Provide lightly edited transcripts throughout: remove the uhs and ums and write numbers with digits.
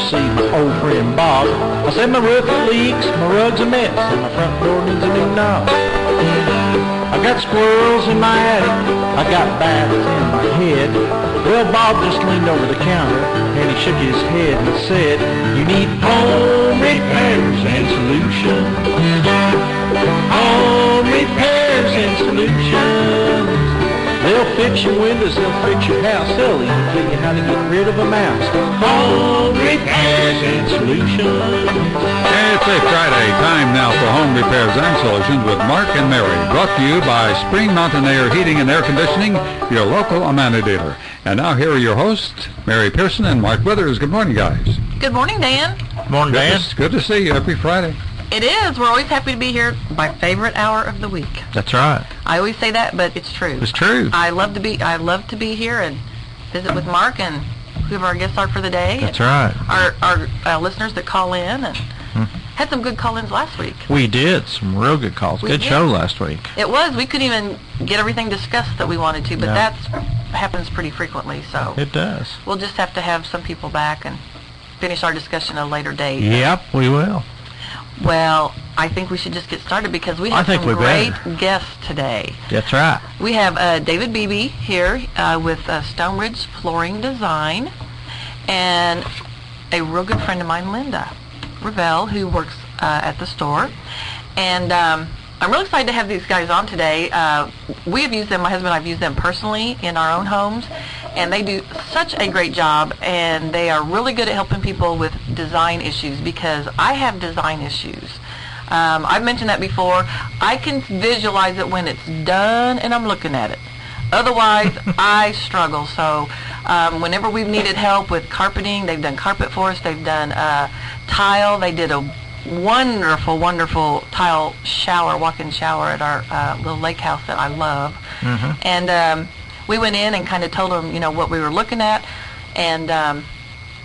see my old friend Bob. I said my roof leaks, my rug's a mess, and my front door needs a new knob. I got squirrels in my attic, I got bats in my head. Well, Bob just leaned over the counter, and he shook his head and said, you need home repairs and solutions. Home repairs and solutions. They'll fix your windows, they'll fix your house, they'll even tell you how to get rid of a mouse. Home repairs and solutions. It's a Friday, time now for Home Repairs and Solutions with Mark and Mary, brought to you by Spring Mountain Air Heating and Air Conditioning, your local Amana dealer. And now here are your hosts, Mary Pearson and Mark Withers. Good morning, guys. Good morning, Dan. Morning, Dan. Good to see you every Friday. It is. We're always happy to be here. My favorite hour of the week. That's right. I always say that, but it's true. It's true. I love to be here and visit with Mark and whoever our guests are for the day. That's right. Our listeners that call in and had some good call-ins last week. We did. Some real good calls. Good show last week. It was. We couldn't even get everything discussed that we wanted to, but that happens pretty frequently. So it does. We'll just have to have some people back and finish our discussion at a later date. Yep, we will. Well, I think we should just get started because we have some great guests today. That's right. We have David Beebe here with Stoneridge Flooring Design, and a real good friend of mine, Linda Ravel, who works at the store. And I'm really excited to have these guys on today. We have used them, my husband and I have used them personally in our own homes, and they do such a great job, and they are really good at helping people with design issues because I have design issues. I've mentioned that before. I can visualize it when it's done and I'm looking at it. Otherwise, I struggle. So whenever we've needed help with carpeting, they've done carpet for us, they've done tile, they did a wonderful, wonderful tile shower, walk-in shower at our little lake house that I love. And we went in and kind of told them, what we were looking at and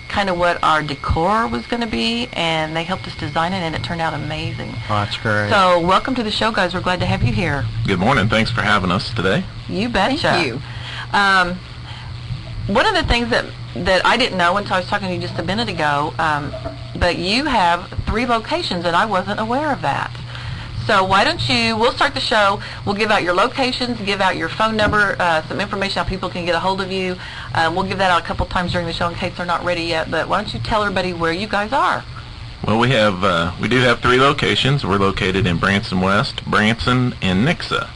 kind of what our decor was going to be, and they helped us design it, and it turned out amazing. Oh, that's great. So welcome to the show, guys. We're glad to have you here. Good morning. Thanks for having us today. You betcha. Thank you. One of the things that I didn't know until I was talking to you just a minute ago, but you have 3 locations, and I wasn't aware of that. So why don't we'll start the show, we'll give out your locations, give out your phone number, some information how people can get a hold of you. We'll give that out a couple times during the show in case they're not ready yet, but why don't you tell everybody where you guys are? Well, we do have 3 locations. We're located in Branson West, Branson, and Nixa.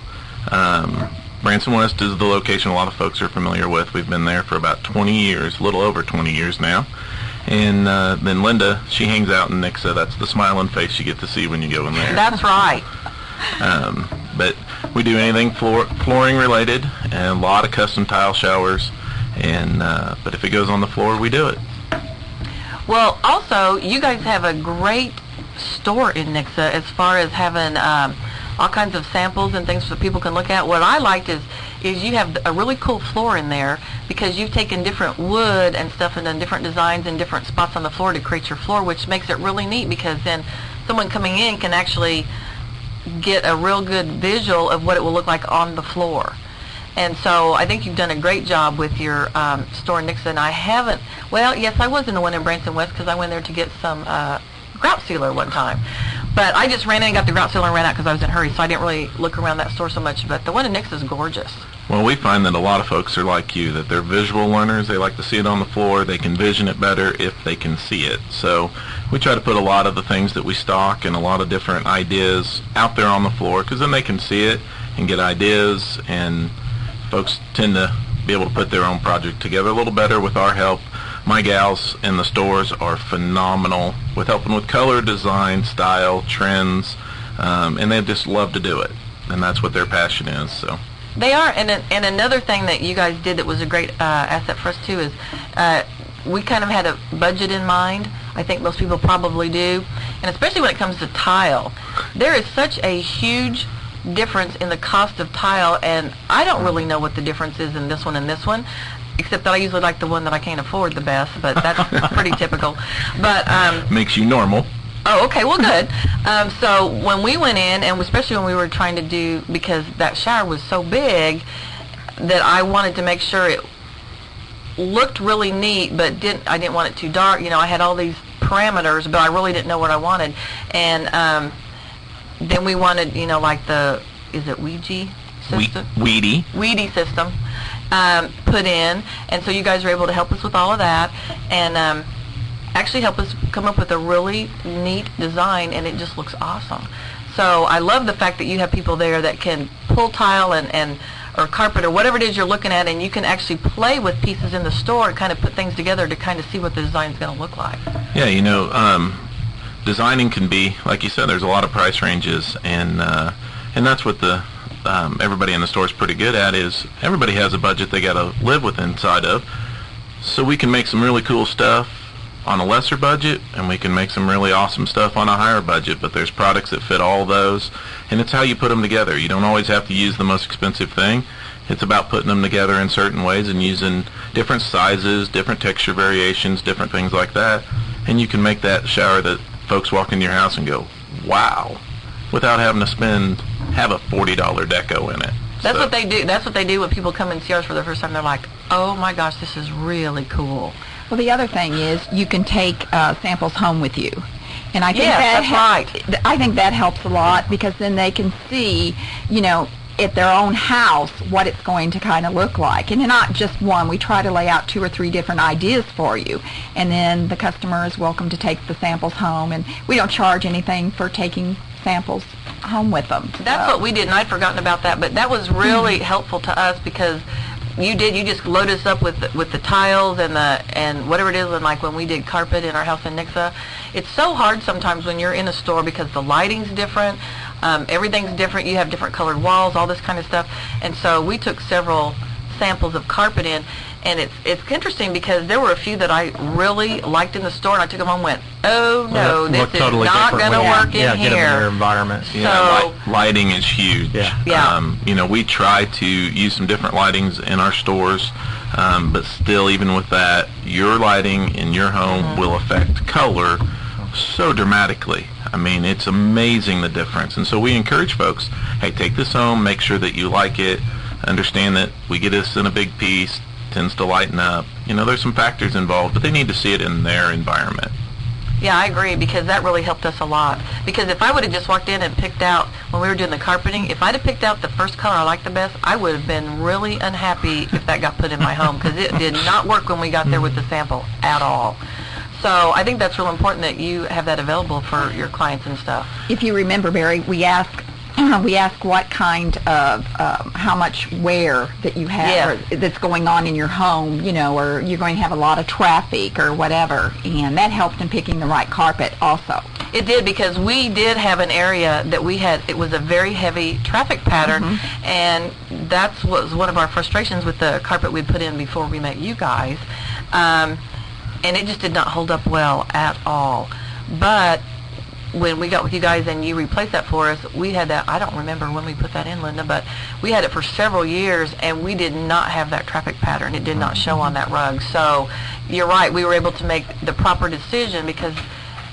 Branson West is the location a lot of folks are familiar with. We've been there for about 20 years, a little over 20 years now. And then Linda, she hangs out in Nixa. That's the smiling face you get to see when you go in there. That's right. But we do anything flooring related, and a lot of custom tile showers. And but if it goes on the floor, we do it. Well, also, you guys have a great store in Nixa as far as having all kinds of samples and things that people can look at. What I liked is you have a really cool floor in there because you've taken different wood and stuff and done different designs in different spots on the floor to create your floor, which makes it really neat because then someone coming in can actually get a real good visual of what it will look like on the floor. And so I think you've done a great job with your store in Nixa. And I haven't, well, yes, I was in the one in Branson West because I went there to get some grout sealer one time. But I just ran in and got the grout sealer and ran out because I was in a hurry, so I didn't really look around that store so much. But the one in Nixa is gorgeous. Well, we find that a lot of folks are like you, that they're visual learners. They like to see it on the floor. They can vision it better if they can see it. So we try to put a lot of the things that we stock and a lot of different ideas out there on the floor because then they can see it and get ideas, and folks tend to be able to put their own project together a little better with our help. My gals in the stores are phenomenal with helping with color, design, style, trends, and they just love to do it, and that's what their passion is. So they are, and another thing that you guys did that was a great asset for us too is we kind of had a budget in mind. I think most people probably do, and especially when it comes to tile, there is such a huge difference in the cost of tile, and I don't really know what the difference is in this one and this one, except that I usually like the one that I can't afford the best, but that's pretty typical. But makes you normal. Oh, okay, well, good. So when we went in, and especially when we were trying to do, because that shower was so big that I wanted to make sure it looked really neat, but I didn't want it too dark. I had all these parameters, but I really didn't know what I wanted. And then we wanted, like is it Ouija system? Weedy system put in. And so you guys were able to help us with all of that, and actually help us come up with a really neat design, and it just looks awesome. So I love the fact that you have people there that can pull tile or carpet or whatever it is you're looking at, and you can actually play with pieces in the store and kind of put things together to kind of see what the design's going to look like. Yeah, designing can be, like you said, there's a lot of price ranges, and that's what everybody in the store is pretty good at, is everybody has a budget they got to live with inside of. So we can make some really cool stuff on a lesser budget, and we can make some really awesome stuff on a higher budget, but there's products that fit all those, and it's how you put them together. You don't always have to use the most expensive thing. It's about putting them together in certain ways and using different sizes, different texture variations, different things like that, and you can make that shower that folks walk into your house and go, wow, without having to have a $40 deco in it. That's what they do. That's what they do when people come and see ours for the first time. They're like, oh my gosh, this is really cool. Well, the other thing is you can take samples home with you, and I think that's right. I think that helps a lot, because then they can see, at their own house what it's going to kind of look like, and not just one. We try to lay out 2 or 3 different ideas for you, and then the customer is welcome to take the samples home, and we don't charge anything for taking samples home with them. That's what we did, and I'd forgotten about that, but that was really helpful to us, because you just load us up with the tiles and whatever it is, and like when we did carpet in our house in Nixa, it's so hard sometimes when you're in a store because the lighting's different, everything's different, you have different colored walls, all this kind of stuff, and so we took several samples of carpet in, and it's interesting because there were a few that I really liked in the store, and I took them home and went, oh no, this is totally not going to work in get them in here. their environment. Yeah, lighting is huge. Yeah. We try to use some different lightings in our stores, but still, even with that, your lighting in your home will affect color so dramatically. I mean, it's amazing the difference. And so we encourage folks, hey, take this home, make sure that you like it, understand that we get this in a big piece, tends to lighten up. There's some factors involved, but they need to see it in their environment. Yeah, I agree, because that really helped us a lot. Because if I would have just walked in and picked out, when we were doing the carpeting, if I'd have picked out the first color I liked the best, I would have been really unhappy if that got put in my home, because it did not work when we got there with the sample at all. So I think that's real important that you have that available for your clients and stuff. If you remember, Barry, we ask what kind of, how much wear that you have, or that's going on in your home, or you're going to have a lot of traffic or whatever, and that helped in picking the right carpet also. It did, because we did have an area that it was a very heavy traffic pattern, and that was one of our frustrations with the carpet we put in before we met you guys, and it just did not hold up well at all. But when we got with you guys and you replaced that for us, we had that, I don't remember when we put that in, Linda, but we had it for several years, and we did not have that traffic pattern. It did not show on that rug. So you're right, we were able to make the proper decision, because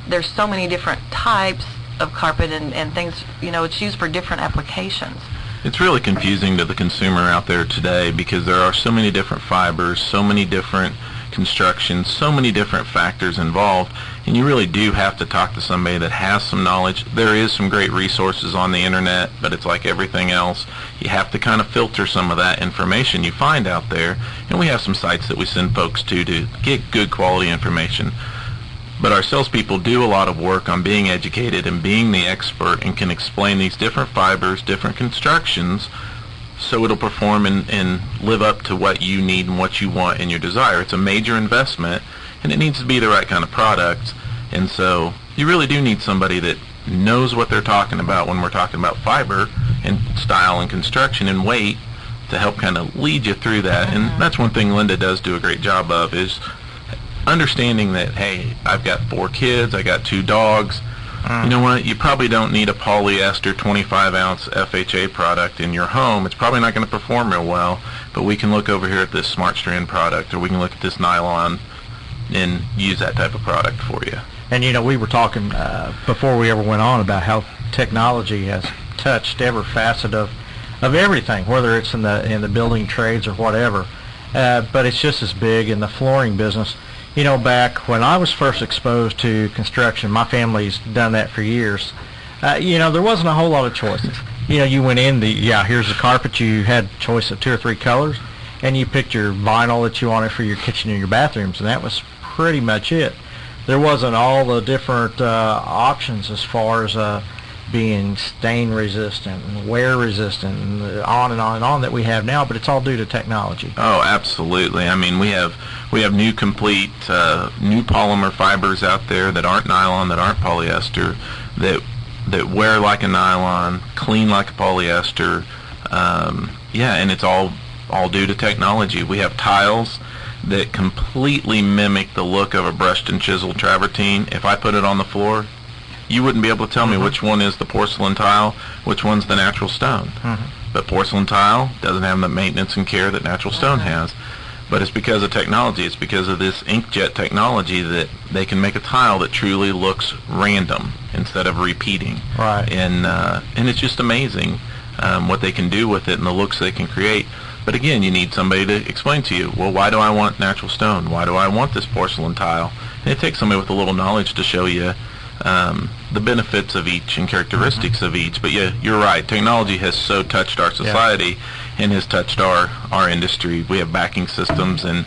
there's so many different types of carpet and things, it's used for different applications. It's really confusing to the consumer out there today, because there are so many different fibers, so many different constructions, so many different factors involved, and you really do have to talk to somebody that has some knowledge. There is some great resources on the internet, but it's like everything else. You have to kind of filter some of that information you find out there, and we have some sites that we send folks to get good quality information. But our salespeople do a lot of work on being educated and being the expert, and can explain these different fibers, different constructions, so it'll perform and live up to what you need and what you want and your desire. It's a major investment, and it needs to be the right kind of product. And so you really do need somebody that knows what they're talking about when we're talking about fiber and style and construction and weight, to help kind of lead you through that. And that's one thing Linda does do a great job of, is understanding that, hey, I've got 4 kids, I got 2 dogs. You know what? You probably don't need a polyester 25-ounce FHA product in your home. It's probably not going to perform real well, but we can look over here at this Smart Strand product, or we can look at this nylon and use that type of product for you. And we were talking before we ever went on about how technology has touched every facet of everything, whether it's in the building trades or whatever. but it's just as big in the flooring business. You know, back when I was first exposed to construction, my family's done that for years. You know, there wasn't a whole lot of choices. You know, you went in, here's the carpet, you had a choice of 2 or 3 colors, and you picked your vinyl that you wanted for your kitchen and your bathrooms, and that was pretty much it. There wasn't all the different options as far as being stain resistant and wear resistant and on and on and on that we have now, but it's all due to technology. Oh, absolutely. I mean, we have new complete new polymer fibers out there that aren't nylon, that aren't polyester, that wear like a nylon, clean like a polyester. And it's all due to technology. We have tiles that completely mimic the look of a brushed and chiseled travertine. If I put it on the floor, you wouldn't be able to tell me which one is the porcelain tile, which one's the natural stone. But porcelain tile doesn't have the maintenance and care that natural stone has. But it's because of technology. It's because of this inkjet technology that they can make a tile that truly looks random instead of repeating. Right. And it's just amazing what they can do with it and the looks they can create. But again, you need somebody to explain to you, well, why do I want natural stone? Why do I want this porcelain tile? And it takes somebody with a little knowledge to show you the benefits of each and characteristics of each. But yeah, you're right. Technology has so touched our society and has touched our industry. We have backing systems, and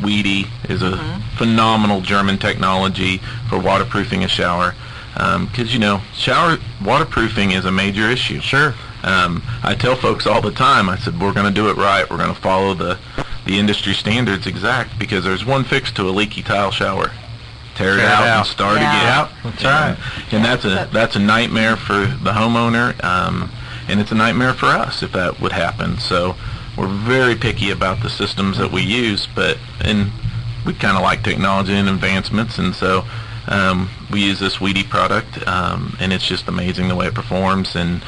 Weedy is a phenomenal German technology for waterproofing a shower. Because, you know, shower waterproofing is a major issue. Sure. I tell folks all the time, I said, we're going to do it right. We're going to follow the industry standards exact, because there's one fix to a leaky tile shower. Tear it out and start again. Yep, that's right. And that's a nightmare for the homeowner, and it's a nightmare for us if that would happen. So we're very picky about the systems that we use, and we kind of like technology and advancements, and so we use this Weedy product, and it's just amazing the way it performs and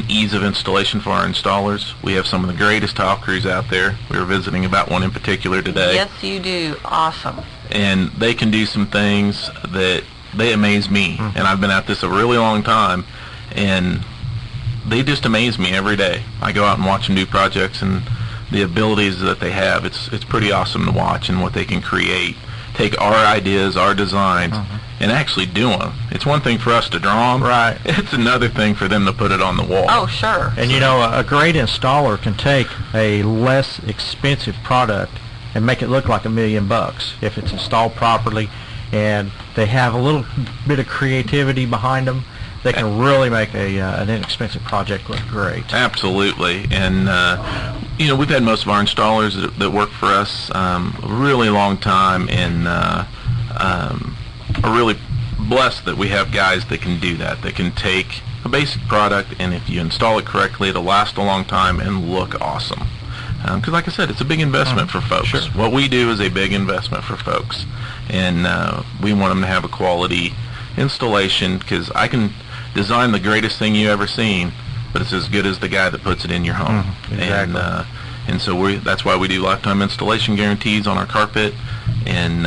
ease of installation for our installers. We have some of the greatest tile crews out there. We were visiting about one in particular today. Yes, you do. Awesome. And they can do some things that they amaze me. And I've been at this a really long time, and they just amaze me every day. I go out and watch them do projects, and the abilities that they have, it's pretty awesome to watch, and what they can create. Take our ideas, our designs, and actually do them. It's one thing for us to draw them. Right. It's another thing for them to put it on the wall. Oh, sure. And you know, a great installer can take a less expensive product and make it look like $1 million if it's installed properly, and they have a little bit of creativity behind them. They can really make an inexpensive project look great. Absolutely. And you know, we've had most of our installers that work for us a really long time, and are really blessed that we have guys that can do that. They can take a basic product, and if you install it correctly, it'll last a long time and look awesome. Because like I said, it's a big investment for folks. Sure. What we do is a big investment for folks, and we want them to have a quality installation, because I can design the greatest thing you ever seen, but it's as good as the guy that puts it in your home. Exactly. And so that's why we do lifetime installation guarantees on our carpet, and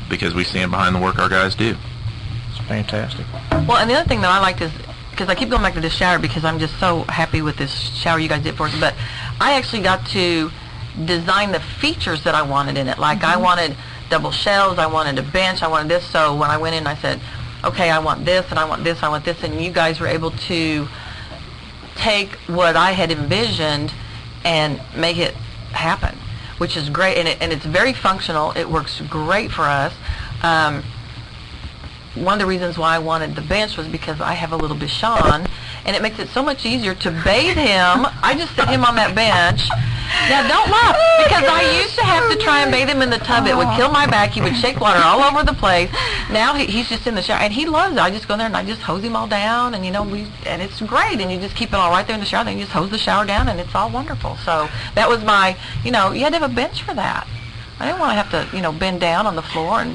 because we stand behind the work our guys do. It's fantastic. Well, and the other thing that I liked is, because I keep going back to this shower because I'm just so happy with this shower you guys did for us, but I actually got to design the features that I wanted in it. Like I wanted double shelves, I wanted a bench, I wanted this. So when I went in, I said, okay, I want this, and I want this, I want this, and you guys were able to take what I had envisioned and make it happen, which is great, and it's very functional. It works great for us. One of the reasons why I wanted the bench was because I have a little Bichon, and it makes it so much easier to bathe him. I just sit him on that bench. Now, don't laugh, because I used to have to try and bathe him in the tub. It would kill my back. He would shake water all over the place. Now he's just in the shower, and he loves it. I just go there and I just hose him all down, and and it's great. And you just keep it all right there in the shower. Then you just hose the shower down, and it's all wonderful. So that was my, you had to have a bench for that. I didn't want to have to, bend down on the floor and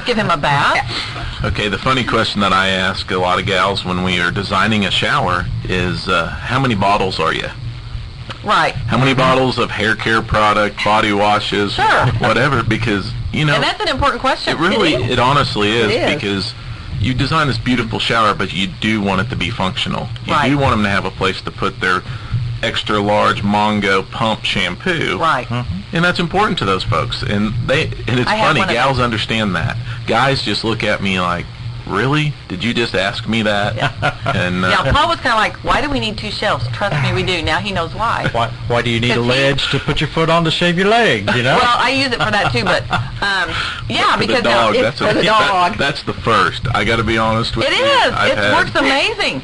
give him a bath. Okay, the funny question that I ask a lot of gals when we are designing a shower is, how many bottles are you? Right. How many bottles of hair care product, body washes, Sure. whatever, because, And that's an important question. it honestly is, It is. because you design this beautiful shower, but you do want it to be functional. You Right. do want them to have a place to put their extra large Mongo pump shampoo. Right. And that's important to those folks. And it's I have funny, one of gals those. understand that. Guys just look at me like, really? Did you just ask me that? And Yeah, Paul was kind of like, why do we need 2 shelves? Trust me, we do. Now he knows why. Why do you need a ledge to put your foot on to shave your legs, you know? Well, I use it for that too, but yeah, for the because dog, it's that's for the dog. That's the first. I got to be honest with It you. is. I've It works amazing.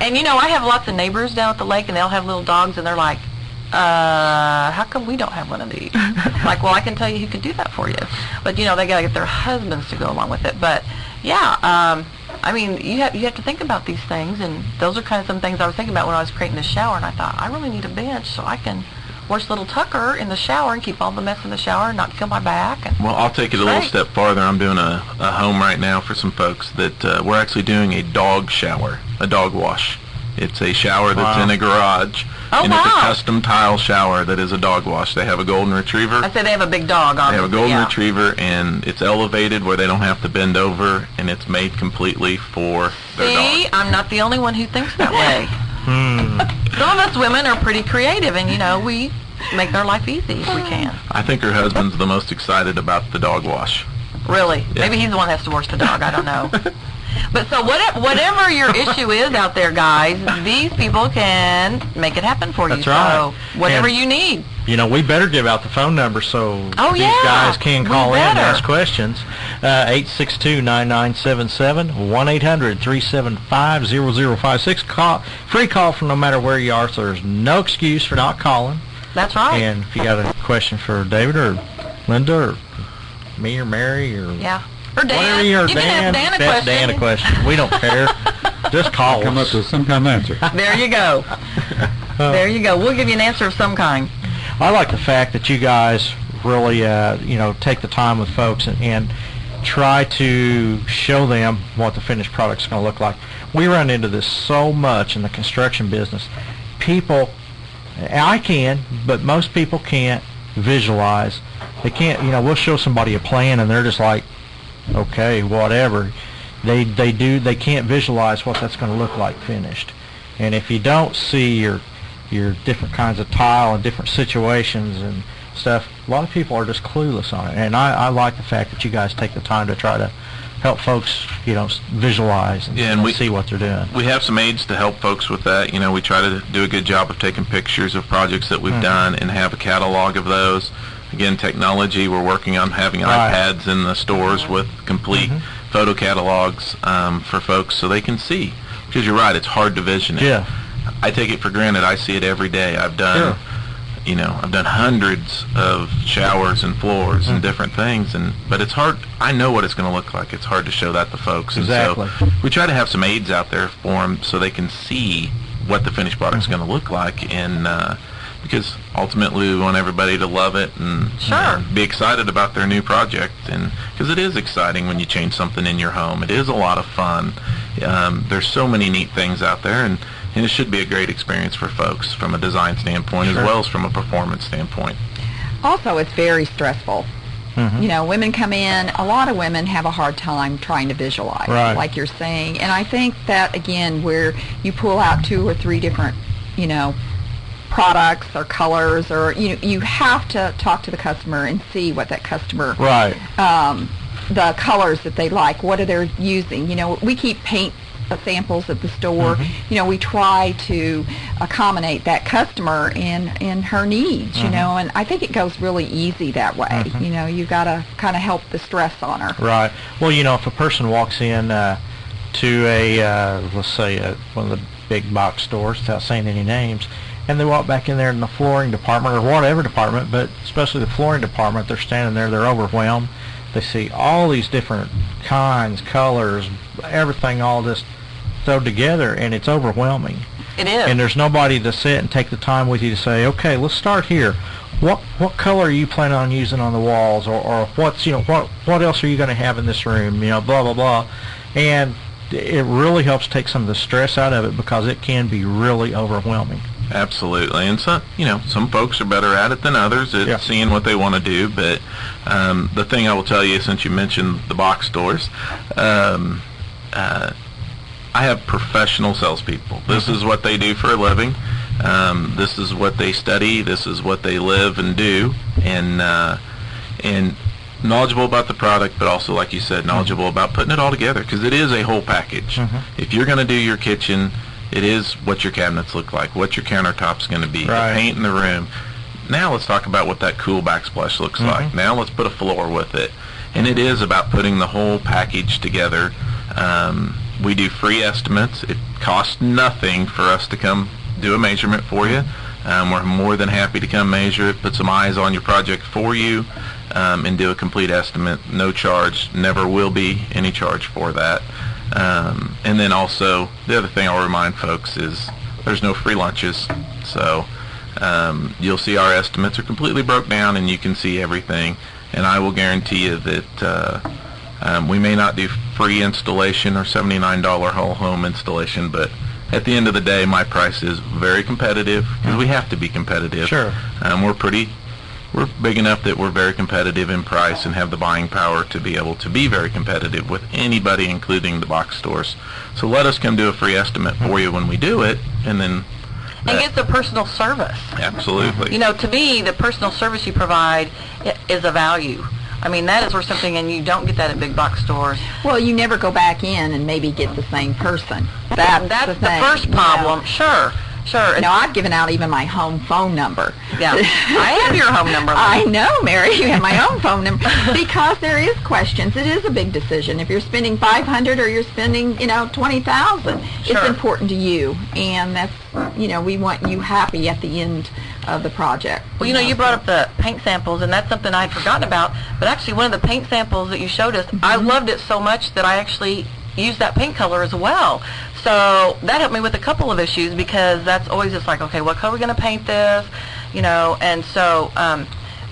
And you know, I have lots of neighbors down at the lake, and they'll have little dogs, and they're like, how come we don't have one of these? Like, well, I can tell you who can do that for you. But you know, they got to get their husbands to go along with it. But yeah, I mean, you have to think about these things, and those are kind of some things I was thinking about when I was creating the shower, and I thought, I really need a bench so I can watch little Tucker in the shower and keep all the mess in the shower and not kill my back. And Well, I'll take it a little step farther. I'm doing a home right now for some folks that we're actually doing a dog shower, a dog wash. It's a shower that's in a garage, and it's a custom tile shower that is a dog wash. They have a golden retriever. I said they have a big dog, They have a golden yeah. retriever, and it's elevated where they don't have to bend over, and it's made completely for their See, dog. I'm not the only one who thinks that way. Some of us women are pretty creative, and you know, we make their life easy if we can. I think her husband's the most excited about the dog wash. Really. Maybe he's the one that has to wash the dog. I don't know. But so whatever your issue is out there, guys, these people can make it happen for you. That's right. So whatever And- you need. You know, we better give out the phone number so Oh, these yeah. guys can We call in and better. ask questions. 862-9977, 1-800-375-0056. Free call from no matter where you are, so there's no excuse for not calling. That's right. And if you got a question for David or Linda or me or Mary or Yeah. Or Dan. whatever you're, you can ask Dan a ask question. Dan a question. We don't care. Just call Come up us. with some kind of answer. There you go. There you go. We'll give you an answer of some kind. I like the fact that you guys really, take the time with folks and try to show them what the finished product's going to look like. We run into this so much in the construction business. People, I can, but most people can't visualize. They can't, we'll show somebody a plan and they're just like, okay, whatever. They can't visualize what that's going to look like finished. And if you don't see your different kinds of tile and different situations and stuff, a lot of people are just clueless on it. And I like the fact that you guys take the time to try to help folks, visualize and see what they're doing. We have some aids to help folks with that. We try to do a good job of taking pictures of projects that we've done and have a catalog of those. Again, technology, we're working on having iPads in the stores with complete photo catalogs for folks so they can see. Because you're right, it's hard to vision it. Yeah. I take it for granted. I see it every day. I've done, I've done hundreds of showers and floors and different things, but it's hard. I know what it's going to look like. It's hard to show that to folks. Exactly. And so we try to have some aids out there for them so they can see what the finished product's going to look like, and because ultimately we want everybody to love it and be excited about their new project, and because it is exciting when you change something in your home. It is a lot of fun. There's so many neat things out there, and it should be a great experience for folks from a design standpoint as well as from a performance standpoint. Also, it's very stressful. Women come in, a lot of women have a hard time trying to visualize, like you're saying. And I think that, again, where you pull out 2 or 3 different, products or colors, or, you have to talk to the customer and see what that customer, the colors that they like, what are they using. We keep paint samples at the store. We try to accommodate that customer in her needs, and I think it goes really easy that way. You've got to kind of help the stress on her. Right. Well, if a person walks in to a, let's say, one of the big box stores, without saying any names, and they walk back in there in the flooring department or whatever department, but especially the flooring department, they're standing there, they're overwhelmed. They see all these different kinds, colors, everything, all this thrown together, and it's overwhelming. It is. And there's nobody to sit and take the time with you to say, okay, let's start here. What color are you planning on using on the walls, or what's what else are you going to have in this room? Blah blah blah, and it really helps take some of the stress out of it because it can be really overwhelming. Absolutely, and some folks are better at it than others at seeing what they want to do. But the thing I will tell you, since you mentioned the box stores, I have professional salespeople. This is what they do for a living. This is what they study. This is what they live and do, and knowledgeable about the product, but also, like you said, knowledgeable about putting it all together, because it is a whole package. If you're going to do your kitchen, it is what your cabinets look like, what your countertop's going to be, the paint in the room. Now let's talk about what that cool backsplash looks like. Now let's put a floor with it. And it is about putting the whole package together. We do free estimates. It costs nothing for us to come do a measurement for you. We're more than happy to come measure it, put some eyes on your project for you, and do a complete estimate. No charge, never will be any charge for that. And then also, the other thing I'll remind folks is there's no free lunches. So you'll see our estimates are completely broke down, and you can see everything. And I will guarantee you that we may not do free installation or $79 whole home installation, but at the end of the day, my price is very competitive, because we have to be competitive. Sure. We're big enough that we're very competitive in price and have the buying power to be able to be very competitive with anybody, including the box stores. So let us come do a free estimate for you when we do it, and then... And get the personal service. Absolutely. You know, to me, the personal service you provide is a value. I mean, that is worth something, and you don't get that at big box stores. Well, you never go back in and maybe get the same person. That's the thing, first problem. Sure. You know, I've given out even my home phone number. Yeah, I have your home number. I know, Mary, you have my own phone number, because there is questions. It is a big decision. If you're spending $500 or you're spending, $20,000, it's important to you, and that's, we want you happy at the end of the project. Well, you brought up the paint samples, and that's something I had forgotten about, but actually one of the paint samples that you showed us, I loved it so much that I actually used that paint color as well. So that helped me with a couple of issues, because that's always just like, okay, what color are we going to paint this? And so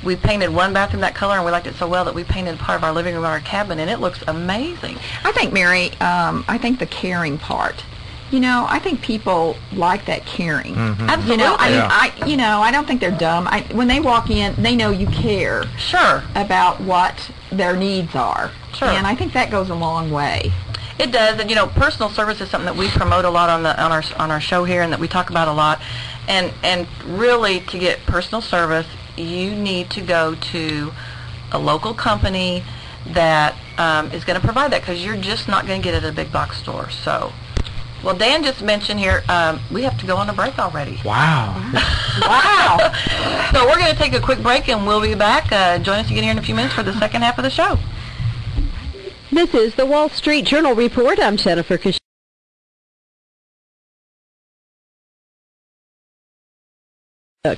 we painted one bathroom that color, and we liked it so well that we painted part of our living room and our cabin, and it looks amazing. I think, Mary, I think the caring part. I think people like that caring. Absolutely. I don't think they're dumb. When they walk in, they know you care. Sure. About what their needs are. Sure. And I think that goes a long way. It does, and personal service is something that we promote a lot on our show here, and that we talk about a lot. And really, to get personal service, you need to go to a local company that is going to provide that, because you're just not going to get it at a big box store. So, well, Dan just mentioned here we have to go on a break already. Wow. Wow. So we're going to take a quick break, and we'll be back. Join us again here in a few minutes for the second half of the show. This is the Wall Street Journal Report. I'm Jennifer Kish.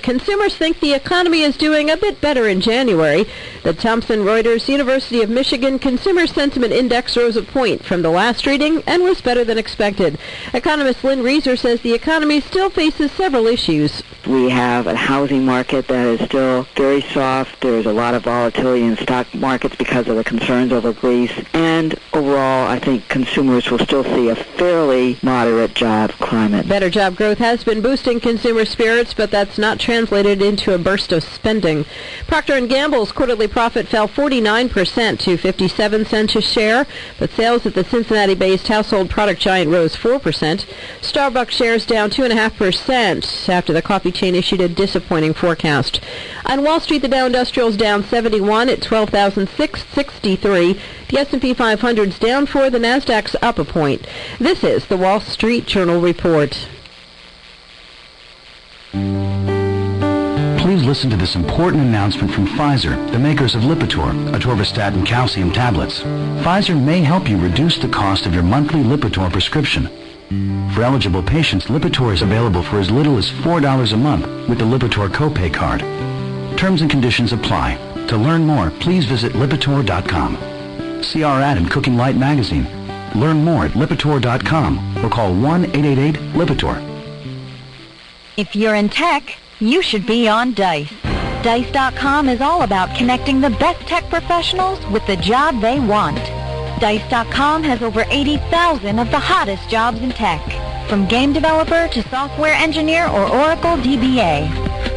Consumers think the economy is doing a bit better in January. The Thomson Reuters University of Michigan Consumer Sentiment Index rose a point from the last reading and was better than expected. Economist Lynn Reeser says the economy still faces several issues. We have a housing market that is still very soft. There's a lot of volatility in stock markets because of the concerns over Greece. And overall, I think consumers will still see a fairly moderate job climate. Better job growth has been boosting consumer spirits, but that's not translated into a burst of spending. Procter & Gamble's quarterly profit fell 49% to 57 cents a share, but sales at the Cincinnati-based household product giant rose 4%. Starbucks shares down 2.5% after the coffee chain issued a disappointing forecast. On Wall Street, the Dow Industrial's down 71 at 12,663. The S&P 500's down 4. The Nasdaq's up a point. This is the Wall Street Journal Report. Please listen to this important announcement from Pfizer, the makers of Lipitor, atorvastatin calcium tablets. Pfizer may help you reduce the cost of your monthly Lipitor prescription. For eligible patients, Lipitor is available for as little as $4 a month with the Lipitor copay card. Terms and conditions apply. To learn more, please visit Lipitor.com. See our ad in Cooking Light magazine. Learn more at Lipitor.com or call 1-888-LIPITOR. If you're in tech, you should be on DICE. DICE.com is all about connecting the best tech professionals with the job they want. DICE.com has over 80,000 of the hottest jobs in tech, from game developer to software engineer or Oracle DBA.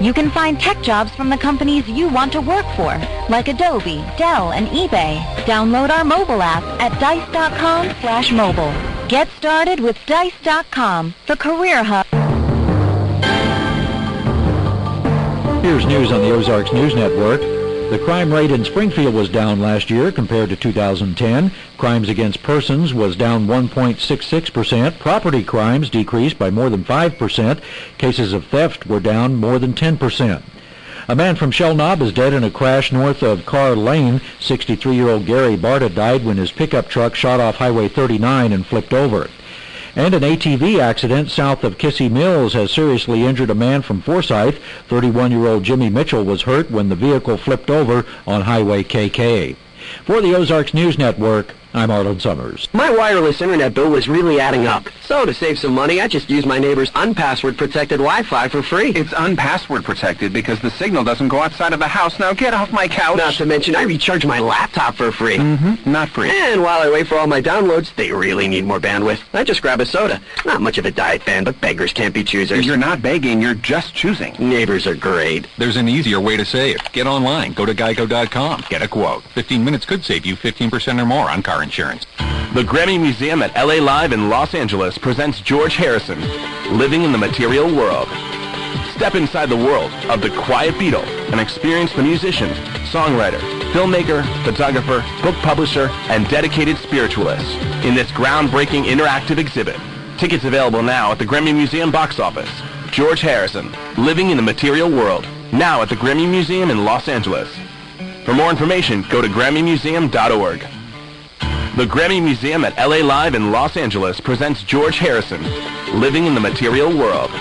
You can find tech jobs from the companies you want to work for, like Adobe, Dell, and eBay. Download our mobile app at dice.com/mobile. Get started with dice.com, the career hub. Here's news on the Ozarks News Network. The crime rate in Springfield was down last year compared to 2010. Crimes against persons was down 1.66%. Property crimes decreased by more than 5%. Cases of theft were down more than 10%. A man from Shell Knob is dead in a crash north of Carr Lane. 63-year-old Gary Barta died when his pickup truck shot off Highway 39 and flipped over. And an ATV accident south of Kissy Mills has seriously injured a man from Forsyth. 31-year-old Jimmy Mitchell was hurt when the vehicle flipped over on Highway KK. For the Ozarks News Network, I'm Arlen Summers. My wireless internet bill was really adding up. So to save some money, I just used my neighbor's unpassword-protected Wi-Fi for free. It's unpassword-protected because the signal doesn't go outside of the house. Now get off my couch. Not to mention, I recharge my laptop for free. Not free. And while I wait for all my downloads, they really need more bandwidth. I just grab a soda. Not much of a diet fan, but beggars can't be choosers. You're not begging, you're just choosing. Neighbors are great. There's an easier way to save. Get online. Go to geico.com. Get a quote. 15 minutes could save you 15% or more on car insurance. The Grammy Museum at LA Live in Los Angeles presents George Harrison, Living in the Material World. Step inside the world of the Quiet Beatle and experience the musician, songwriter, filmmaker, photographer, book publisher, and dedicated spiritualist in this groundbreaking interactive exhibit. Tickets available now at the Grammy Museum box office. George Harrison, Living in the Material World, now at the Grammy Museum in Los Angeles. For more information, go to GrammyMuseum.org. The Grammy Museum at LA Live in Los Angeles presents George Harrison, Living in the Material World.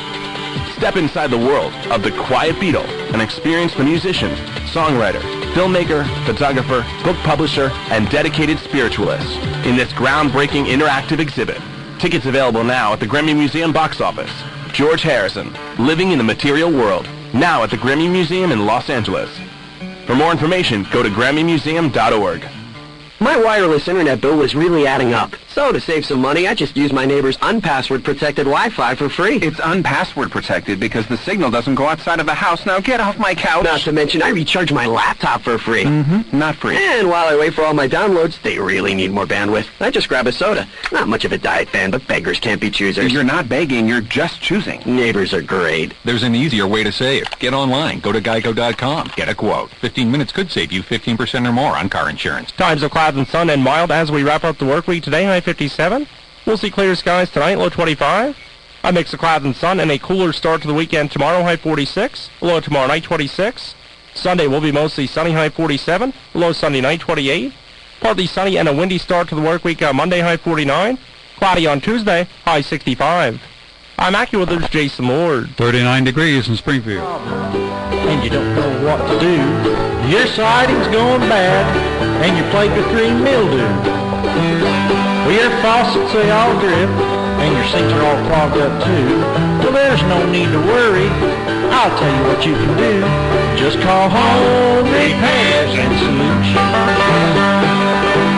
Step inside the world of the Quiet Beatle and experience the musician, songwriter, filmmaker, photographer, book publisher, and dedicated spiritualist in this groundbreaking interactive exhibit. Tickets available now at the Grammy Museum box office. George Harrison, Living in the Material World, now at the Grammy Museum in Los Angeles. For more information, go to GrammyMuseum.org. My wireless internet bill was really adding up. So to save some money, I just used my neighbor's unpassword-protected Wi-Fi for free. It's unpassword-protected because the signal doesn't go outside of the house. Now get off my couch. Not to mention, I recharge my laptop for free. Not free. And while I wait for all my downloads, they really need more bandwidth. I just grab a soda. Not much of a diet fan, but beggars can't be choosers. You're not begging, you're just choosing. Neighbors are great. There's an easier way to save. Get online. Go to geico.com. Get a quote. 15 minutes could save you 15% or more on car insurance. Times of clouds and sun and mild as we wrap up the work week today. High 57. We'll see clear skies tonight, low 25. A mix of clouds and sun and a cooler start to the weekend tomorrow, high 46. Low tomorrow night, 26. Sunday will be mostly sunny, high 47. Low Sunday night, 28. Partly sunny and a windy start to the work week Monday, high 49. Cloudy on Tuesday, high 65. I'm AccuWeather's Jason Lord. 39 degrees in Springfield. And you don't know what to do. Your siding's going bad, and you're plagued with green mildew. Well, your faucets, they all drip, and your sinks are all clogged up too. Well, there's no need to worry. I'll tell you what you can do. Just call Home Repairs and Solutions.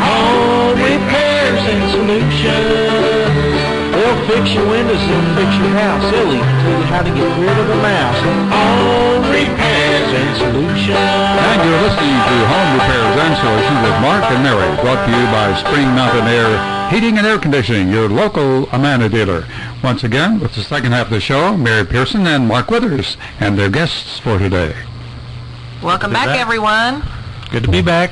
Home Repairs and Solutions. They'll fix your windows, they'll fix your house. They'll even tell you how to get rid of a mouse. Home Repairs and Solutions. And you're listening to Home Repairs and Solutions with Mark and Mary, brought to you by Spring Mountain Air Heating and Air Conditioning, your local Amana dealer. Once again, with the second half of the show, Mary Pearson and Mark Withers, and their guests for today. Welcome back, everyone. Good to be back.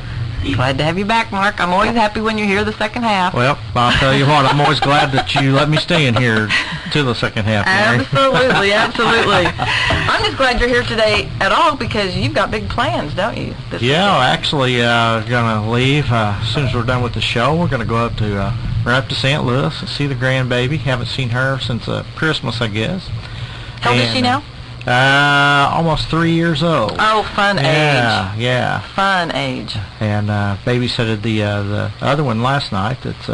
Glad to have you back, Mark. I'm always happy when you're here the second half. Well, I'll tell you what, I'm always glad that you let me stay in here to the second half, Mary. Absolutely, absolutely. I'm just glad you're here today at all because you've got big plans, don't you? Actually, going to leave as soon as we're done with the show. We're going to go up to St. Louis and see the grandbaby. Haven't seen her since Christmas, I guess. How old is she now? Almost 3 years old. Oh, fun age. Yeah. Fun age. And babysitted the other one last night. That's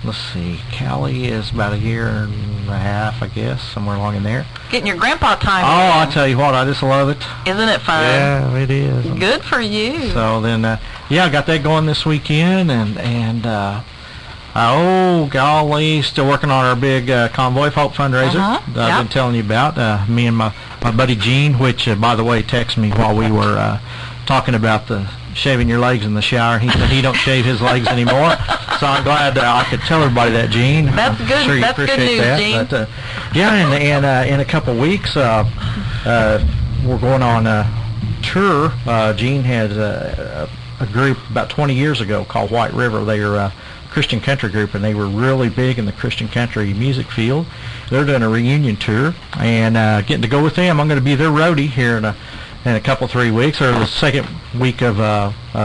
let's see, Callie is about a year and a half, I guess, somewhere along in there. Getting your grandpa time. Oh, I tell you what, I just love it. Isn't it fun? Yeah, it is. Good for you. So then, I got that going this weekend, and oh, golly, still working on our big Convoy of Hope fundraiser that I've been telling you about. Me and my buddy Gene, which, by the way, texted me while we were talking about the shaving your legs in the shower. He said he don't shave his legs anymore. So I'm glad I could tell everybody that, Gene. That's good. I'm sure you That's appreciate good news, that. Gene. But, and in a couple weeks, we're going on a tour. Gene had a group about 20 years ago called White River. They are a Christian country group, and they were really big in the Christian country music field. They're doing a reunion tour, and getting to go with them. I'm going to be their roadie here in a couple 3 weeks, or the second week of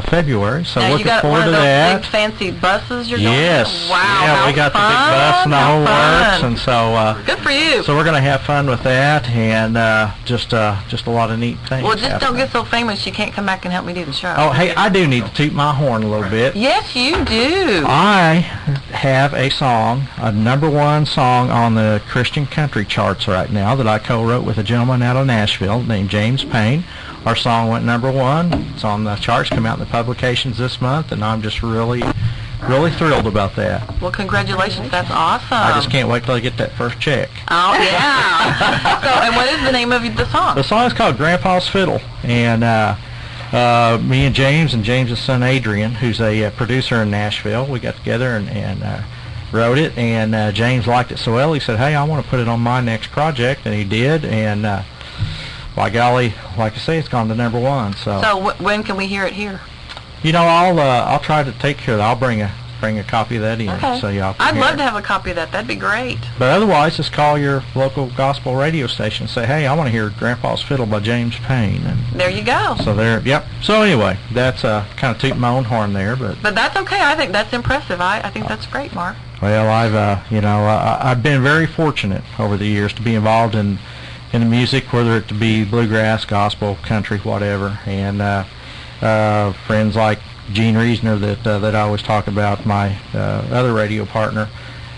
February. So now looking forward to that. You got one of those big fancy buses you're going Yes. in? Wow. Yeah, we got the big bus and the whole works, and so good for you. So we're going to have fun with that, and just a lot of neat things. Well, just don't happening. get so famous you can't come back and help me do the show. Oh, hey, I do need to toot my horn a little bit. Yes, you do. I have a song, a #1 song on the Christian country charts right now that I co-wrote with a gentleman out of Nashville named James Payne. Our song went #1. It's on the charts, come out in the publications this month, and I'm just really thrilled about that. Well, congratulations. That's awesome. I just can't wait till I get that first check. Oh, yeah. So, and what is the name of the song? The song is called Grandpa's Fiddle, and me and James's son Adrian, who's a producer in Nashville, we got together and wrote it, and James liked it so well, he said, hey, I want to put it on my next project, and he did, and by golly, like I say, it's gone to #1. So when can we hear it here? You know, I'll try to take care of that. I'll bring a copy of that in, Okay. so y'all can I'd hear love it. to have a copy of that. That'd be great. But otherwise, just call your local gospel radio station and say, hey, I want to hear Grandpa's Fiddle by James Payne. And there you go. so there, yep. So anyway, that's kind of tooting my own horn there, but that's okay. I think that's impressive. I think that's great, Mark. well, I've been very fortunate over the years to be involved in the music, whether it to be bluegrass, gospel, country, whatever, and friends like Gene Reasoner that I always talk about, my other radio partner,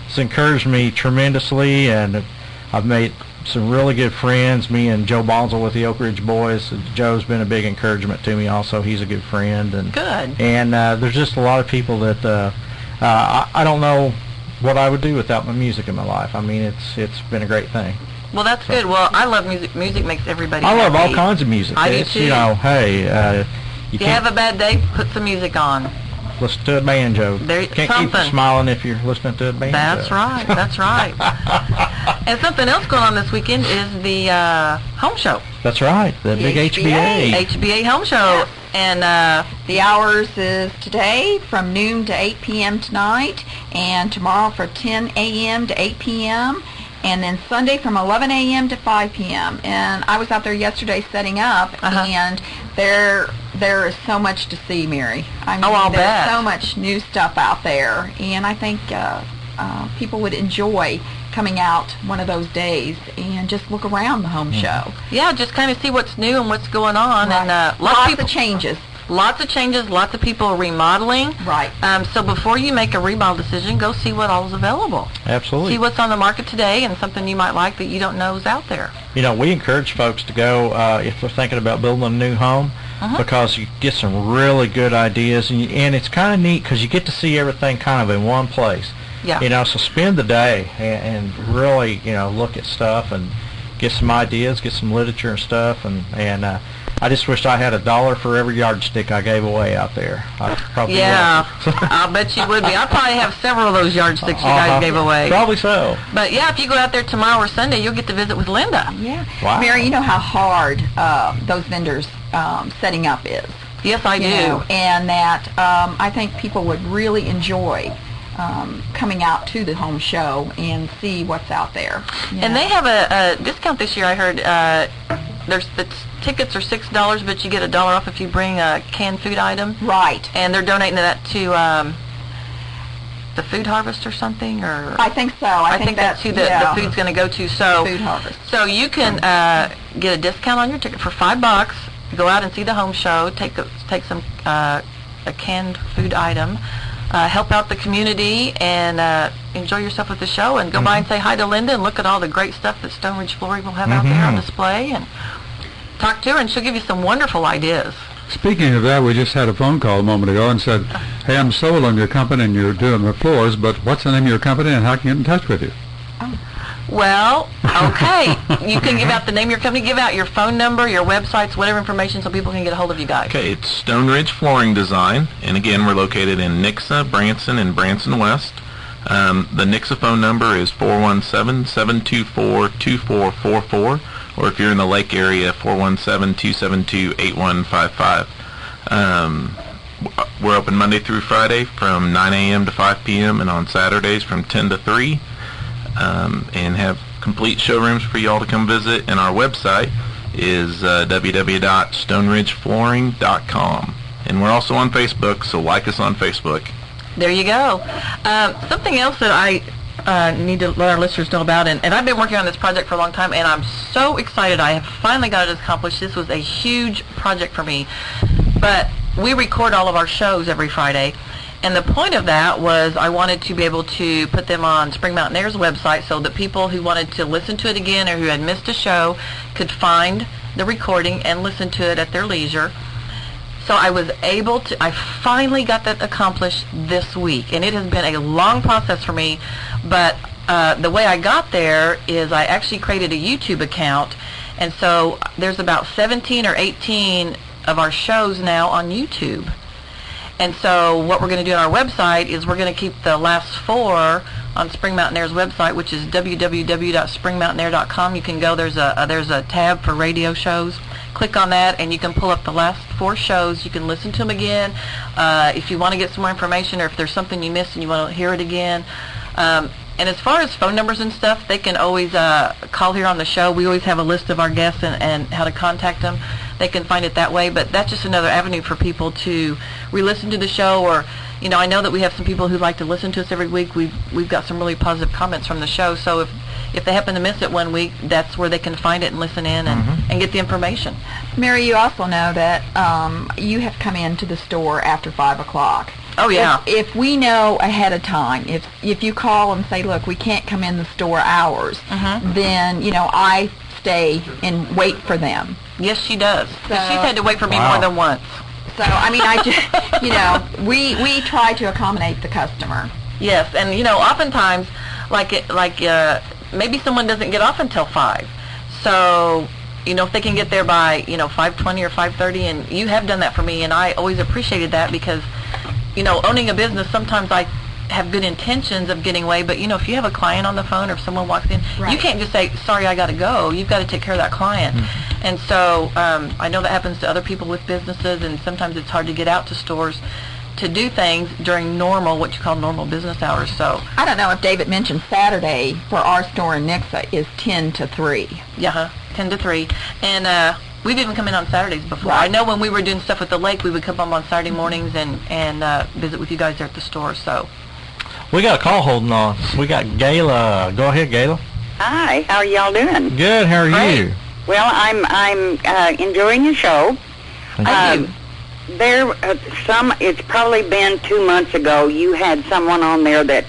has encouraged me tremendously, and I've made some really good friends. Me and Joe Bonzel with the Oak Ridge Boys. Joe's been a big encouragement to me also. He's a good friend. And good. And there's just a lot of people that I don't know what I would do without my music in my life. I mean, it's been a great thing. Well, that's good. Well, I love music. Music makes everybody I love happy. all kinds of music. I do It's, too. you know, hey, If you have a bad day, put some music on. listen to a banjo. There- Can't keep something. from smiling if you're listening to a banjo. That's right. That's right. And something else going on this weekend is the home show. That's right. The big HBA. HBA home show. And the hours is today from noon to 8 p.m. tonight, and tomorrow from 10 a.m. to 8 p.m., and then Sunday from 11 a.m. to 5 p.m. And I was out there yesterday setting up, and there is so much to see, Mary. I mean, I'll there's bet. so much new stuff out there, and I think people would enjoy coming out one of those days and just look around the home show. yeah, just kind of see what's new and what's going on. Right. And lots of changes. Lots of changes, lots of people are remodeling. Right. So before you make a remodel decision, go see what all is available. Absolutely. See what's on the market today and something you might like that you don't know is out there. You know, we encourage folks to go if they're thinking about building a new home, because you get some really good ideas, and it's kind of neat because you get to see everything kind of in one place. Yeah. You know, so spend the day and really, you know, look at stuff and get some ideas, get some literature and stuff, and I just wished I had $1 for every yardstick I gave away out there. I probably Yeah, I'll bet you would be. I probably have several of those yardsticks you guys gave away. Probably so. But yeah, if you go out there tomorrow or Sunday, you'll get to visit with Linda. Yeah. Wow. Mary, you know how hard those vendors setting up is. Yes, I do. You know, and that I think people would really enjoy coming out to the home show and see what's out there. And they have a discount this year, I heard. The tickets are $6, but you get $1 off if you bring a canned food item. Right. And they're donating that to the Food Harvest or something, or I think so. I think that's who the food's going to go to. So Food Harvest. So you can get a discount on your ticket for $5. Go out and see the home show. Take some a canned food item. Help out the community and enjoy yourself with the show, and go by and say hi to Linda and look at all the great stuff that Stoneridge Flooring will have out there on display, and talk to her, and she'll give you some wonderful ideas. Speaking of that, we just had a phone call a moment ago and said, hey, I'm sold on your company and you're doing the floors, but what's the name of your company and how can I get in touch with you? Well, okay. You can give out the name of your company, give out your phone number, your websites, whatever information, so people can get a hold of you guys. Okay, it's Stoneridge Flooring Design, and again, we're located in Nixa, Branson, and Branson West. The Nixa phone number is 417-724-2444, or if you're in the Lake area, 417-272-8155. We're open Monday through Friday from 9 a.m. to 5 p.m. and on Saturdays from 10 to 3, and have complete showrooms for y'all to come visit. And our website is www.stoneridgeflooring.com. And we're also on Facebook, so like us on Facebook. There you go. Something else that I need to let our listeners know about, and I've been working on this project for a long time, and I'm so excited I have finally got it accomplished. This was a huge project for me. But we record all of our shows every Friday, and the point of that was I wanted to be able to put them on Spring Mountain Air's website so that people who wanted to listen to it again or who had missed a show could find the recording and listen to it at their leisure. So I finally got that accomplished this week, and it has been a long process for me, but the way I got there is I actually created a YouTube account, and so there's about 17 or 18 of our shows now on YouTube. And so what we're going to do on our website is we're going to keep the last 4 on Spring Mountain Air's website, which is www.springmountainair.com. You can go, there's a tab for radio shows. Click on that and you can pull up the last 4 shows. You can listen to them again. If you want to get some more information, or if there's something you missed and you want to hear it again. And as far as phone numbers and stuff, they can always call here on the show. We always have a list of our guests and how to contact them. They can find it that way, but that's just another avenue for people to re-listen to the show. Or, you know, I know that we have some people who like to listen to us every week. We've got some really positive comments from the show, so if they happen to miss it one week, that's where they can find it and listen in and get the information. Mary, you also know that you have come into the store after 5 o'clock. Oh, yeah. If we know ahead of time, if you call and say, look, we can't come in the store hours, then, you know, I stay and wait for them. Yes, she does. She's had to wait for me more than once. So, I mean, I just, you know, we try to accommodate the customer. Yes, and, you know, oftentimes, maybe someone doesn't get off until 5. So, you know, if they can get there by, you know, 5:20 or 5:30, and you have done that for me, and I always appreciated that because, you know, owning a business, sometimes I have good intentions of getting away, but, you know, if you have a client on the phone or if someone walks in, you can't just say, sorry, I got to go. You've got to take care of that client. And so I know that happens to other people with businesses, and sometimes it's hard to get out to stores to do things during what you call normal business hours. So I don't know if David mentioned Saturday for our store in Nixa is 10 to 3. Yeah, 10 to 3. And we've even come in on Saturdays before. I know when we were doing stuff with the lake, we would come up on Saturday mornings and visit with you guys there at the store. So we got a call holding on. We got Gayla. Go ahead, Gayla. Hi, how are y'all doing? Good. How are you? Well, I'm enjoying your show. Thank you. It's probably been 2 months ago. You had someone on there that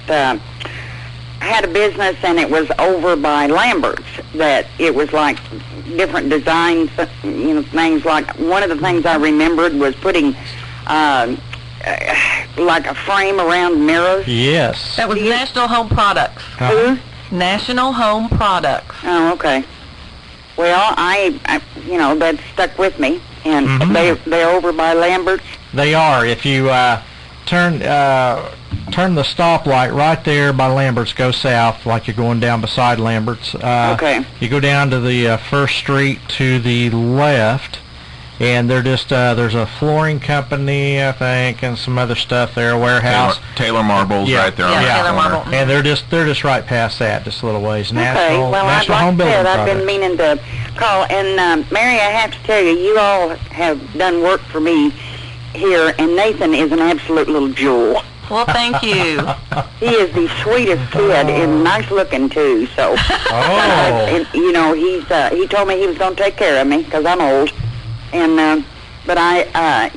had a business, and it was over by Lambert's. That it was like different designs, you know, things like. One of the things I remembered was putting like a frame around mirrors. Yes. That was National Home Products. Who? National Home Products. Oh, okay. Well, I you know, that stuck with me, and they're over by Lambert's. They are. If you turn the stoplight right there by Lambert's, go south like you're going down beside Lambert's. Okay. You go down to the First Street to the left, and they're just there's a flooring company, I think, and some other stuff there, a warehouse. Taylor Marble's right there. Taylor Marble. And they're just right past that, just a little ways. National Home Building I've been meaning to call. And Mary, I have to tell you, you all have done work for me here, and Nathan is an absolute little jewel. Well, thank you. He is the sweetest kid, and nice looking too. So, and, you know, he told me he was going to take care of me because I'm old. And but I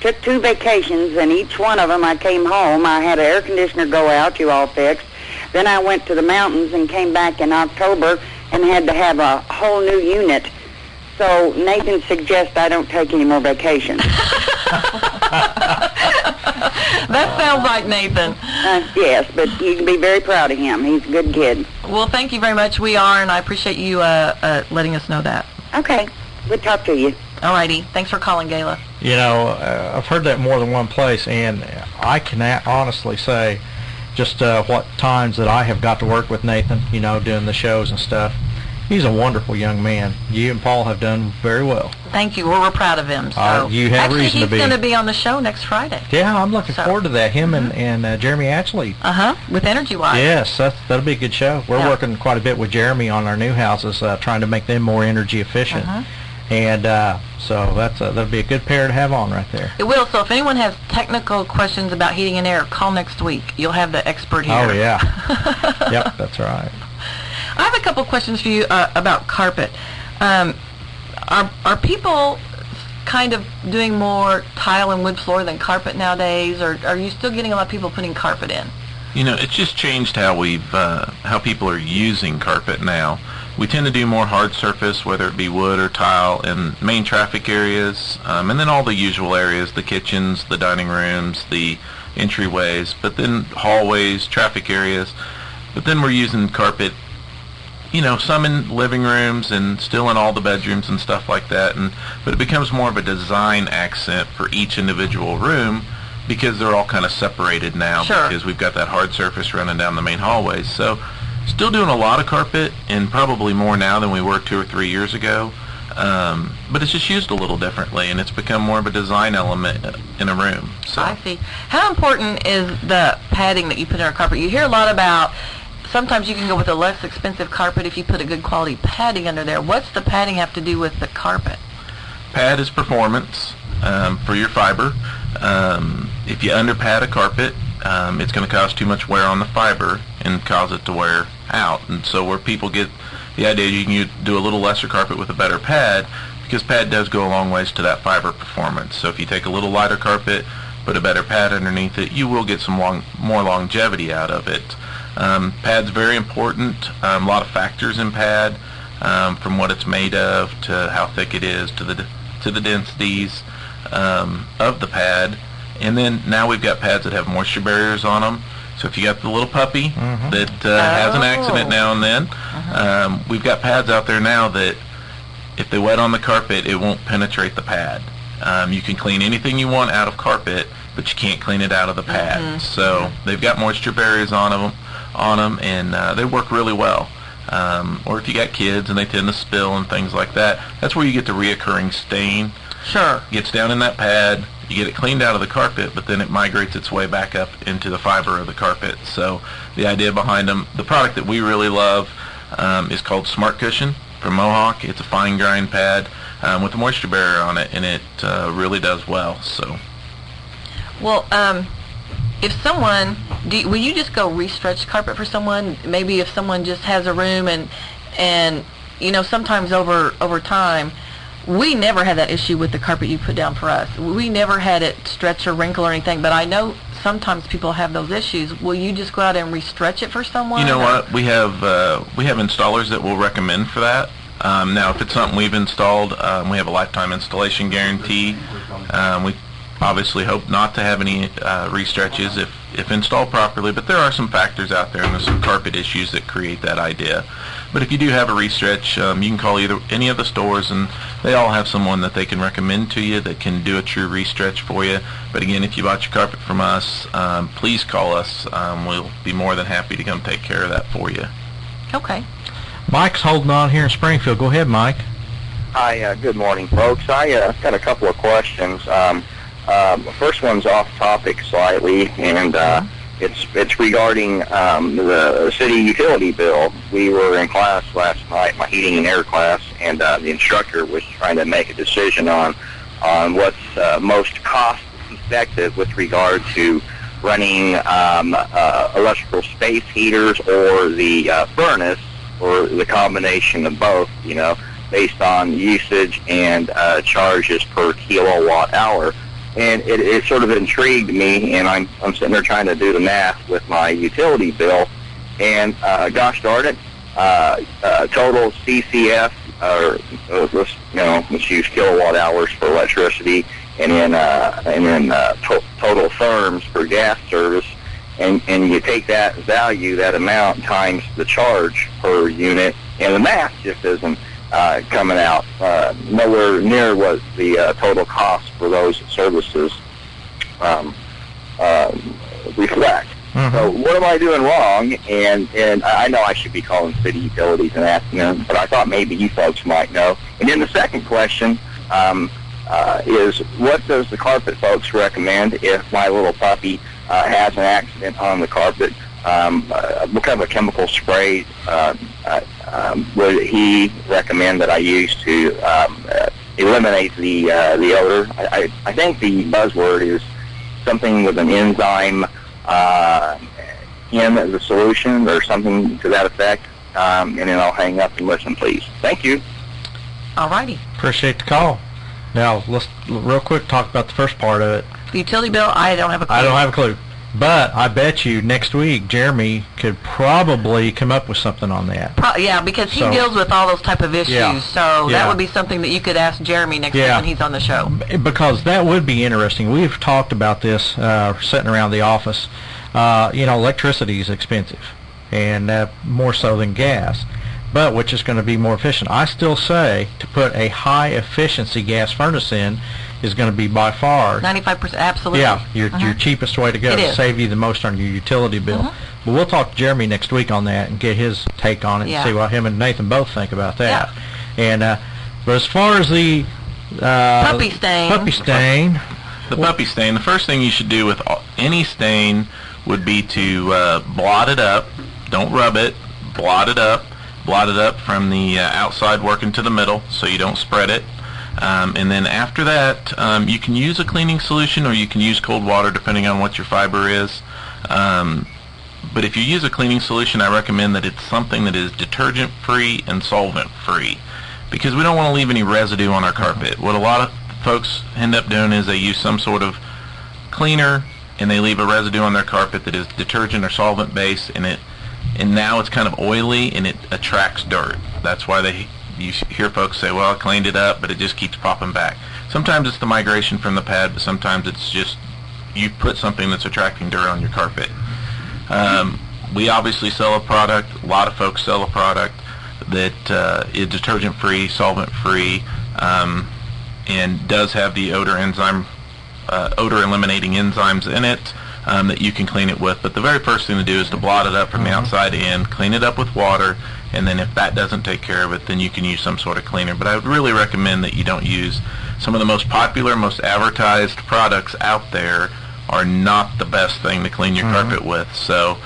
took 2 vacations, and each one of them I came home. I had an air conditioner go out, you all fixed. Then I went to the mountains and came back in October and had to have a whole new unit. So Nathan suggests I don't take any more vacations. That sounds like Nathan. Yes, but you can be very proud of him. He's a good kid. Well, thank you very much. We are, and I appreciate you letting us know that. Okay. We'll talk to you. All righty. Thanks for calling, Gayla. You know, I've heard that more than one place, and I can honestly say just what times that I have got to work with Nathan, you know, doing the shows and stuff. He's a wonderful young man. You and Paul have done very well. Thank you. We're real proud of him. So You have actually, reason to be. he's going to be on the show next Friday. Yeah, I'm looking forward to that. Him and Jeremy Ashley. With Energy Wise. Yes, that'll be a good show. We're working quite a bit with Jeremy on our new houses, trying to make them more energy efficient. And so that'll be a good pair to have on right there. It will. So if anyone has technical questions about heating and air, call next week. You'll have the expert here. Oh, yeah. Yep, that's right. I have a couple questions for you about carpet. Are people kind of doing more tile and wood floor than carpet nowadays, or are you still getting a lot of people putting carpet in? You know, it's just changed how how people are using carpet now. We tend to do more hard surface, whether it be wood or tile, in main traffic areas, and then all the usual areas, the kitchens, the dining rooms, the entryways, but then hallways, traffic areas. But then we're using carpet, you know, some in living rooms and still in all the bedrooms and stuff like that. But it becomes more of a design accent for each individual room because they're all kind of separated now because we've got that hard surface running down the main hallways. So still doing a lot of carpet, and probably more now than we were 2 or 3 years ago. But it's just used a little differently, and it's become more of a design element in a room. So. I see. How important is the padding that you put in our carpet? You hear a lot about sometimes you can go with a less expensive carpet if you put a good quality padding under there. What's the padding have to do with the carpet? Pad is performance for your fiber. If you underpad a carpet, it's going to cause too much wear on the fiber and cause it to wear out. And so where people get the idea, you can do a little lesser carpet with a better pad, because pad does go a long ways to that fiber performance. So if you take a little lighter carpet, put a better pad underneath it, you will get some more longevity out of it. Pad's very important. A lot of factors in pad, from what it's made of to how thick it is to the densities of the pad. And then now we've got pads that have moisture barriers on them. So if you got the little puppy that has an accident now and then, we've got pads out there now that if they wet on the carpet, it won't penetrate the pad. You can clean anything you want out of carpet, but you can't clean it out of the pad. So they've got moisture barriers on them, and they work really well. Or if you got kids and they tend to spill and things like that, that's where you get the reoccurring stain. Sure. Gets down in that pad, you get it cleaned out of the carpet, but then it migrates its way back up into the fiber of the carpet. So the idea behind them, the product that we really love is called Smart Cushion from Mohawk. It's a fine grind pad with a moisture barrier on it, and it really does well. So. Well, if someone, will you just go restretch carpet for someone? Maybe if someone just has a room and you know, sometimes over time, we never had that issue with the carpet you put down for us. We never had it stretch or wrinkle or anything, but I know sometimes people have those issues. Will you just go out and restretch it for someone? You know what? We have installers that will recommend for that. Now, if it's something we've installed, we have a lifetime installation guarantee. We obviously hope not to have any restretches if installed properly, but there are some factors out there and there's some carpet issues that create that idea. But if you do have a restretch, you can call any of the stores, and they all have someone that they can recommend to you that can do a true restretch for you. But again, if you bought your carpet from us, please call us. We'll be more than happy to come take care of that for you. Okay. Mike's holding on here in Springfield. Go ahead, Mike. Hi, good morning, folks. I got a couple of questions. The first one's off topic slightly, and it's regarding the city utility bill. We were in class last night, my heating and air class, and the instructor was trying to make a decision on what's most cost effective with regard to running electrical space heaters or the furnace, or the combination of both, you know, based on usage and charges per kilowatt hour. And it sort of intrigued me, and I'm sitting there trying to do the math with my utility bill, and gosh darn it, total CCF, let's use kilowatt hours for electricity, and then total therms for gas service, and you take that value, that amount, times the charge per unit, and the math just isn't coming out nowhere near what the total cost for those services reflect. So what am I doing wrong? And I know I should be calling city utilities and asking them, but I thought maybe you folks might know. And then the second question is, what does the carpet folks recommend if my little puppy has an accident on the carpet? What kind of a chemical spray would he recommend that I use to eliminate the odor? I think the buzzword is something with an enzyme in the solution or something to that effect. And then I'll hang up and listen, please. Thank you. All righty. Appreciate the call. Now, let's real quick talk about the first part of it. The utility bill, I don't have a clue. I don't have a clue. But I bet you next week Jeremy could probably come up with something on that. Yeah, because he deals with all those type of issues. Yeah. So that would be something that you could ask Jeremy next week when he's on the show. Because that would be interesting. We've talked about this sitting around the office. Electricity is expensive, and more so than gas. But which is going to be more efficient? I still say to put a high efficiency gas furnace in is going to be by far 95%. Absolutely. Yeah, your cheapest way to go to save you the most on your utility bill. But we'll talk to Jeremy next week on that and get his take on it and see what him and Nathan both think about that. And but as far as the puppy stain, the first thing you should do with any stain would be to blot it up. Don't rub it. Blot it up. Blot it up from the outside working to the middle so you don't spread it. And then after that, you can use a cleaning solution or you can use cold water depending on what your fiber is. But if you use a cleaning solution, I recommend that it's something that is detergent-free and solvent-free, because we don't want to leave any residue on our carpet. What a lot of folks end up doing is they use some sort of cleaner and they leave a residue on their carpet that is detergent or solvent-based, and now it's kind of oily and it attracts dirt. That's why you hear folks say, well, I cleaned it up, but it just keeps popping back. Sometimes it's the migration from the pad, but sometimes it's just you put something that's attracting dirt on your carpet. We obviously sell a product, a lot of folks sell a product that is detergent-free, solvent-free, and does have the odor-eliminating enzymes in it that you can clean it with. But the very first thing to do is to blot it up from the outside in, clean it up with water, and then if that doesn't take care of it, then you can use some sort of cleaner. But I would really recommend that you don't use some of the most popular, most advertised products out there are not the best thing to clean your carpet with. So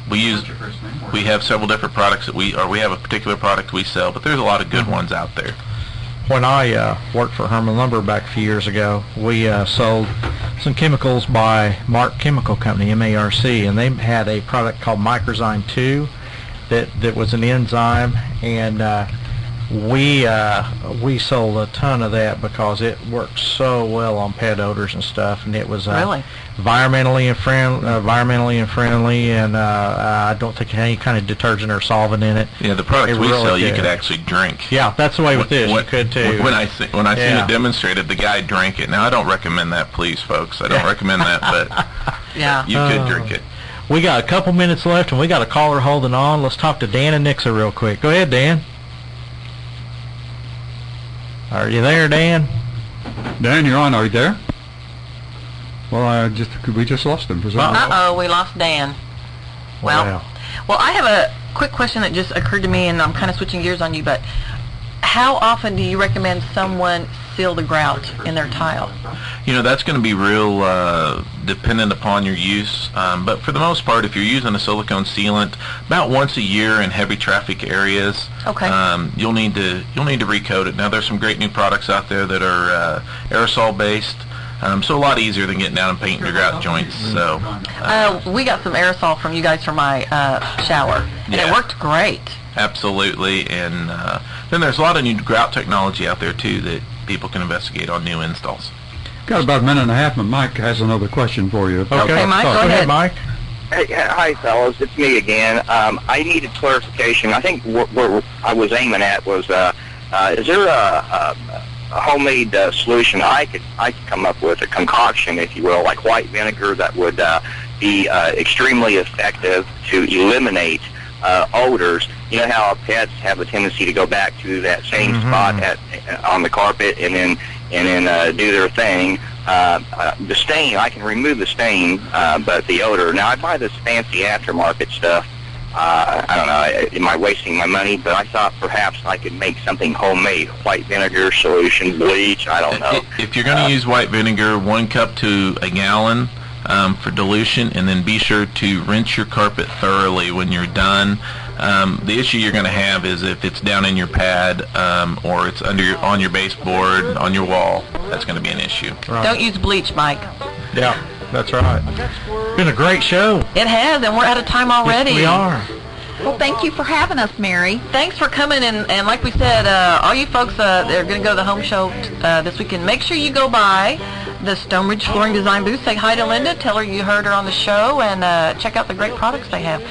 we have several different products that we have a particular product we sell, but there's a lot of good ones out there. When I worked for Herman Lumber back a few years ago, we sold some chemicals by Mark Chemical Company, MARC, and they had a product called Microzyme 2 that was an enzyme, and we sold a ton of that because it worked so well on pet odors and stuff, and it was environmentally friendly, and I don't think it had any kind of detergent or solvent in it. Yeah, the products we sell you could actually drink. Yeah, that's the way with this. You could too. When I seen it demonstrated, the guy drank it. Now I don't recommend that, please, folks. I don't recommend that, but you could drink it. We got a couple minutes left, and we got a caller holding on. Let's talk to Dan and Nixa real quick. Go ahead, Dan. Are you there, Dan? Dan, you're on. Are you there? Well, we just lost him. We lost Dan. Well, I have a quick question that just occurred to me, and I'm kind of switching gears on you, but how often do you recommend someone seal the grout in their tile? You know, that's going to be real dependent upon your use, but for the most part, if you're using a silicone sealant, about once a year in heavy traffic areas, you'll need to recoat it. Now, there's some great new products out there that are aerosol based. So a lot easier than getting down and painting your grout joints. So we got some aerosol from you guys for my shower, and it worked great. Absolutely, and then there's a lot of new grout technology out there too that people can investigate on new installs. Got about a minute and a half, and Mike has another question for you. Okay, Mike, go ahead, Mike. Hey, hi, fellas. It's me again. I needed clarification. I think where I was aiming at was, is there a homemade solution I could come up with, a concoction, if you will, like white vinegar that would be extremely effective to eliminate odors? You know how pets have a tendency to go back to that same spot on the carpet and then do their thing. The stain, I can remove the stain, but the odor. Now, I buy this fancy aftermarket stuff. I don't know, am I wasting my money? But I thought perhaps I could make something homemade, white vinegar solution, bleach, I don't know. If you're going to use white vinegar, 1 cup to a gallon for dilution, and then be sure to rinse your carpet thoroughly when you're done. The issue you're going to have is if it's down in your pad or it's on your baseboard, on your wall, that's going to be an issue. Right. Don't use bleach, Mike. Yeah, that's right. Been a great show. It has, and we're out of time already. Yes, we are. Well, thank you for having us, Mary. Thanks for coming, and like we said, all you folks that are going to go to the home show this weekend, make sure you go by the Stoneridge Flooring Design booth. Say hi to Linda, tell her you heard her on the show, and check out the great products they have.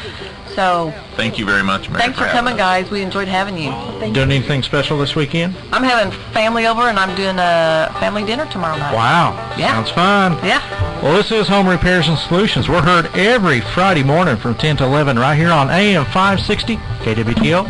So thank you very much, Mary. Thanks for coming, guys. We enjoyed having you. Doing anything special this weekend? I'm having family over, and I'm doing a family dinner tomorrow night. Wow. Yeah. Sounds fun. Yeah. Well, this is Home Repairs and Solutions. We're heard every Friday morning from 10 to 11 right here on AM 560 KWTO.